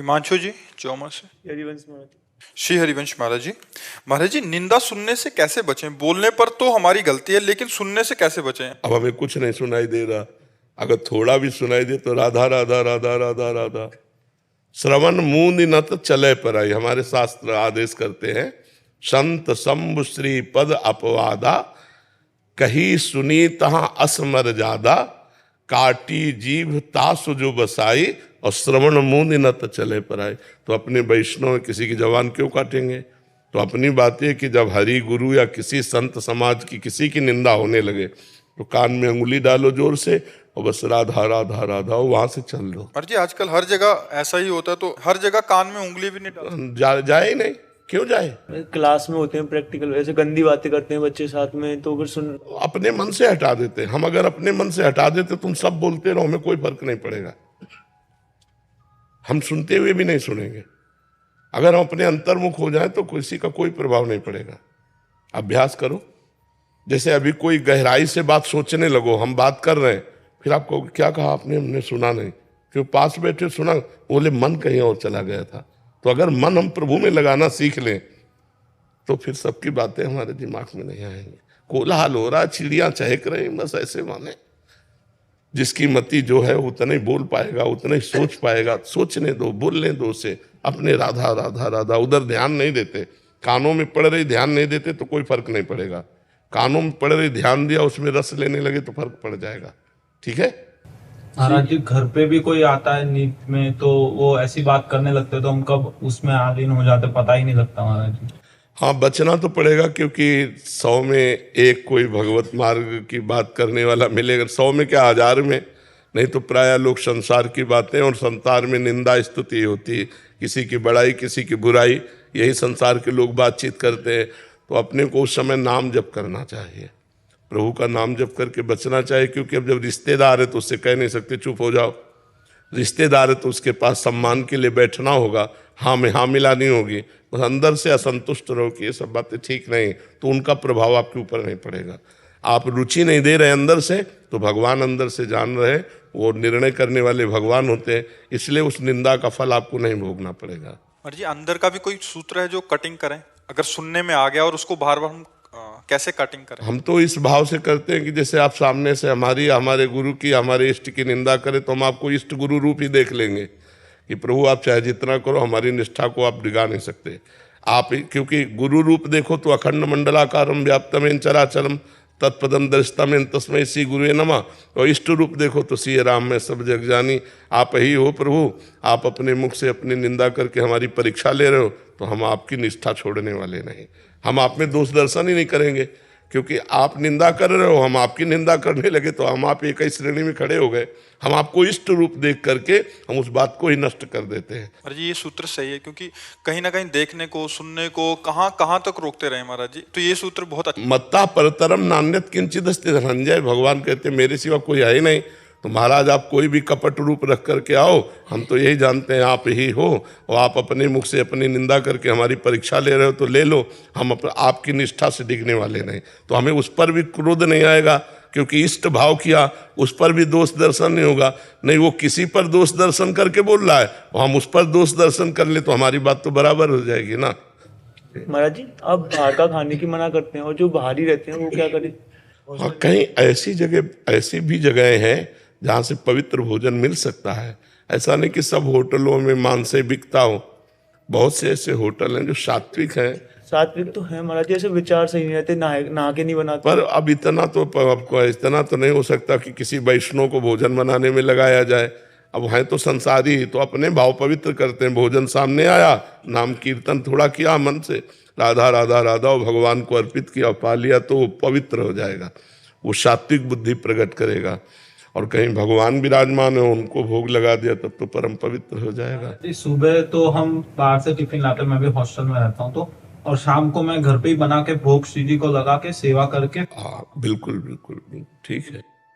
हिमांशु जी चौमा से। हरिवंश महाराज। श्री हरिवंश महाराज जी। महाराज जी, निंदा सुनने से कैसे बचें? बोलने पर तो हमारी गलती है, लेकिन सुनने से कैसे बचें? अब हमें कुछ नहीं सुनाई दे रहा, अगर थोड़ा भी सुनाई दे तो राधा राधा राधा राधा राधा। श्रवण मूंद न तो चले पर आई, हमारे शास्त्र आदेश करते हैं, संत शंभु श्री पद अपवादा, कही सुनी तहां असमर ज्यादा, काटी जीभ तासु जो बसाई, और श्रवण मूंद न तो चले पर आए। तो अपने वैष्णव किसी की जवान क्यों काटेंगे? तो अपनी बात है कि जब हरि गुरु या किसी संत समाज की किसी की निंदा होने लगे तो कान में अंगुली डालो जोर से और बस राधा राधा राधा वहां से चल लो। महाराज जी, आजकल हर जगह ऐसा ही होता है, तो हर जगह कान में उंगली भी नहीं डाल जाए ही नहीं, क्यों जाए? क्लास में होते हैं प्रैक्टिकल, ऐसे गंदी बातें करते हैं बच्चे साथ में, तो फिर सुन अपने मन से हटा देते हैं। हम अगर अपने मन से हटा देते, तुम सब बोलते रहो, हमें कोई फर्क नहीं पड़ेगा, हम सुनते हुए भी नहीं सुनेंगे। अगर हम अपने अंतर्मुख हो जाए तो किसी का कोई प्रभाव नहीं पड़ेगा। अभ्यास करो, जैसे अभी कोई गहराई से बात सोचने लगो, हम बात कर रहे हैं, फिर आपको क्या कहा आपने, हमने सुना नहीं, क्यों पास बैठे सुना, बोले मन कहीं और चला गया था। तो अगर मन हम प्रभु में लगाना सीख लें तो फिर सबकी बातें हमारे दिमाग में नहीं आएंगी। कोलाहल हो रहा, चिड़ियां चहक रही, बस ऐसे माने जिसकी मति जो है उतना ही बोल पाएगा, उतना ही सोच पाएगा। सोचने दो, बोलने दो उसे, अपने राधा राधा राधा उधर ध्यान नहीं देते। कानों में पड़ रही ध्यान नहीं देते तो कोई फर्क नहीं पड़ेगा, कानों में पड़ रही ध्यान दिया, उसमें रस लेने लगे तो फर्क पड़ जाएगा। ठीक है महाराज जी, घर पे भी कोई आता है नींद में तो वो ऐसी बात करने लगते तो हम कब उसमें आलीन हो जाते पता ही नहीं लगता महाराज जी। हाँ, बचना तो पड़ेगा, क्योंकि 100 में एक कोई भगवत मार्ग की बात करने वाला मिलेगा। 100 में क्या, 1000 में। नहीं तो प्रायः लोग संसार की बातें और संसार में निंदा स्तुति होती है, किसी की बड़ाई किसी की बुराई, यही संसार के लोग बातचीत करते हैं। तो अपने को उस समय नाम जप करना चाहिए, प्रभु का नाम जप करके बचना चाहिए। क्योंकि अब जब रिश्तेदार है तो उससे कह नहीं सकते चुप हो जाओ, रिश्तेदार है तो उसके पास सम्मान के लिए बैठना होगा, हाँ में हाँ मिलानी होगी। बस अंदर से असंतुष्ट रहो कि ये सब बातें ठीक नहीं, तो उनका प्रभाव आपके ऊपर नहीं पड़ेगा। आप रुचि नहीं दे रहे अंदर से, तो भगवान अंदर से जान रहे, वो निर्णय करने वाले भगवान होते हैं, इसलिए उस निंदा का फल आपको नहीं भोगना पड़ेगा। महाराज जी, अंदर का भी कोई सूत्र है जो कटिंग करें? अगर सुनने में आ गया और उसको बार बार हम कैसे कटिंग करें? हम तो इस भाव से करते हैं कि जैसे आप सामने से हमारे गुरु की, हमारे इष्ट की निंदा करें तो हम आपको इष्ट गुरु रूप ही देख लेंगे कि प्रभु आप चाहे जितना करो, हमारी निष्ठा को आप डिगा नहीं सकते आप। क्योंकि गुरु रूप देखो तो अखंड मंडलाकारम व्याप्तमेन चराचरम तत्पदम दर्शतमेन तस्मै श्री गुरुवे नमः, और इष्ट रूप देखो तो श्री राम में सब जग जानी, आप ही हो प्रभु। आप अपने मुख से अपनी निंदा करके हमारी परीक्षा ले रहे हो, तो हम आपकी निष्ठा छोड़ने वाले नहीं। हम आप में दोष दर्शन ही नहीं करेंगे, क्योंकि आप निंदा कर रहे हो, हम आपकी निंदा करने लगे तो हम आप एक ही श्रेणी में खड़े हो गए। हम आपको इष्ट रूप देख करके हम उस बात को ही नष्ट कर देते हैं। महाराज जी, ये सूत्र सही है, क्योंकि कहीं ना कहीं देखने को, सुनने को कहाँ तक रोकते रहे महाराज जी। तो ये सूत्र बहुत अच्छा। मत्ता परतरम नान्यत किंचित अस्ति धनंजय, भगवान कहते मेरे सिवा कोई है ही नहीं। तो महाराज आप कोई भी कपट रूप रख करके आओ, हम तो यही जानते हैं आप ही हो, और आप अपने मुख से अपनी निंदा करके हमारी परीक्षा ले रहे हो तो ले लो, हम आपकी निष्ठा से डिगने वाले नहीं। तो हमें उस पर भी क्रोध नहीं आएगा, क्योंकि इष्ट भाव किया, उस पर भी दोष दर्शन नहीं होगा। नहीं, वो किसी पर दोष दर्शन करके बोल रहा है और हम उस पर दोष दर्शन कर ले तो हमारी बात तो बराबर हो जाएगी ना। महाराज जी, आप बाहर का खाने की मना करते हैं, और जो बाहर ही रहते हैं वो क्या करें? हाँ, कहीं ऐसी भी जगह हैं जहाँ से पवित्र भोजन मिल सकता है। ऐसा नहीं कि सब होटलों में मांस बिकता हो, बहुत से ऐसे होटल हैं जो सात्विक हैं। सात्विक तो है महाराज जी, ऐसे विचार सही नहीं रहते, नहा के नहीं बनाते। पर अब इतना तो नहीं हो सकता कि किसी वैष्णव को भोजन बनाने में लगाया जाए। अब हैं तो संसारी, तो अपने भाव पवित्र करते हैं। भोजन सामने आया, नाम कीर्तन थोड़ा किया मन से, राधा राधा राधा, और भगवान को अर्पित किया, पा लिया, तो वो पवित्र हो जाएगा, वो सात्विक बुद्धि प्रकट करेगा। और कहीं भगवान विराजमान है, उनको भोग लगा दिया, तब तो परम पवित्र हो जाएगा। सुबह तो हम बाहर से टिफिन लाते हैं, मैं भी हॉस्टल में रहता हूँ, तो और शाम को मैं घर पे ही बना के भोग श्री जी को लगा के सेवा करके। हाँ, बिल्कुल बिल्कुल ठीक है।